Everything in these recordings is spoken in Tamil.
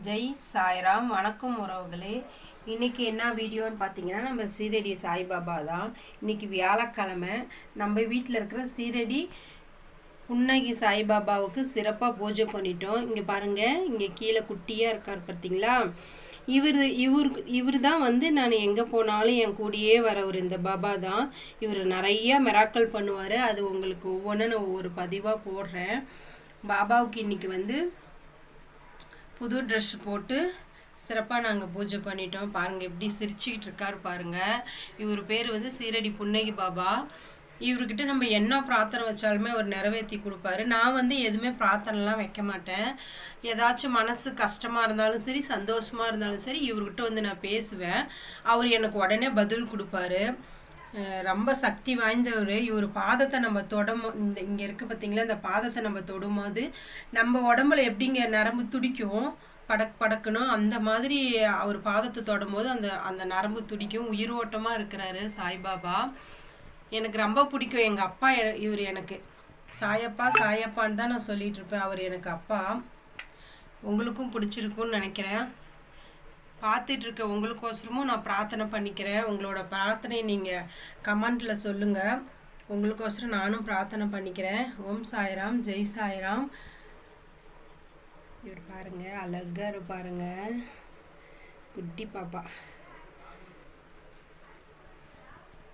ஜெய் சாய்ராம். வணக்கம் உறவுகளே. இன்றைக்கி என்ன வீடியோன்னு பார்த்தீங்கன்னா, நம்ம சீரடி சாய்பாபா தான். இன்றைக்கி வியாழக்கிழமை நம்ம வீட்டில் இருக்கிற சீரடி புன்னகி சாய்பாபாவுக்கு சிறப்பாக பூஜை பண்ணிட்டோம். இங்கே பாருங்கள், இங்கே கீழே குட்டியாக இருக்கார் பார்த்தீங்களா? இவர் தான் வந்து நான் எங்கே போனாலும் என் கூடயே வரவர். இந்த பாபா தான். இவர் நிறையா மிராக்கள் பண்ணுவார். அது உங்களுக்கு ஒவ்வொன்றும் நான் ஒவ்வொரு பதிவாக போடுறேன். பாபாவுக்கு இன்றைக்கி வந்து புது ட்ரெஸ் போட்டு சிறப்பாக நாங்கள் பூஜை பண்ணிட்டோம். பாருங்கள் எப்படி சிரிச்சுக்கிட்டு இருக்கார் பாருங்கள். இவர் பேர் வந்து சீரடி புன்னகி பாபா. இவர்கிட்ட நம்ம என்ன பிரார்த்தனை வச்சாலுமே அவர் நிறைவேற்றி கொடுப்பாரு. நான் வந்து எதுவுமே பிரார்த்தனைலாம் வைக்க மாட்டேன். ஏதாச்சும் மனசு கஷ்டமாக இருந்தாலும் சரி, சந்தோஷமாக இருந்தாலும் சரி, இவர்கிட்ட வந்து நான் பேசுவேன். அவர் எனக்கு உடனே பதில் கொடுப்பாரு. ரொம்ப சக்தி வாய்ந்தவர். இவர் பாதத்தை நம்ம இங்கே இருக்குது பார்த்தீங்களா, இந்த பாதத்தை நம்ம தொடும்போது நம்ம உடம்புல எப்படிங்க நரம்பு துடிக்கும், படக்குன்னு அந்த மாதிரி அவர் பாதத்தை தொடும்போது அந்த நரம்பு துடிக்கும். உயிரோட்டமாக இருக்கிறாரு சாய்பாபா. எனக்கு ரொம்ப பிடிக்கும். எங்கள் அப்பா இவர் எனக்கு சாயப்பான்னு தான் நான் சொல்லிகிட்டு இருப்பேன். அவர் எனக்கு அப்பா. உங்களுக்கும் பிடிச்சிருக்குன்னு நினைக்கிறேன். பார்த்துட்ருக்க உங்களுக்கோசரமும் நான் பிரார்த்தனை பண்ணிக்கிறேன். உங்களோட பிரார்த்தனை நீங்கள் கமெண்டில் சொல்லுங்கள். உங்களுக்கோசரம் நானும் பிரார்த்தனை பண்ணிக்கிறேன். ஓம் சாய்ராம், ஜெய் சாய்ராம். இவர் பாருங்கள், அழகாக பாருங்கள், குட்டி பாப்பா.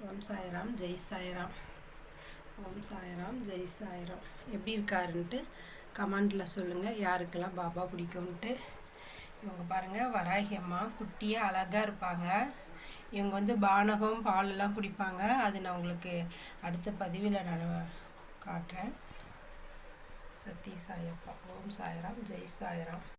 ஓம் சாய்ராம், ஜெய் சாய்ராம். ஓம் சாய்ராம், ஜெய் சாய்ராம். எப்படி இருக்காருன்ட்டு கமெண்டில் சொல்லுங்கள், யாருக்கெல்லாம் பாபா பிடிக்கும்ன்ட்டு. இவங்க பாருங்கள், வராகி அம்மா குட்டியாக அழகாக இருப்பாங்க. இவங்க வந்து பானகம் பாலெல்லாம் குடிப்பாங்க. அது நான் உங்களுக்கு அடுத்த பதிவில் நான் காட்டுறேன். சத்ய சாயப்பா. ஓம் சாய்ராம், ஜெய் சாய்ராம்.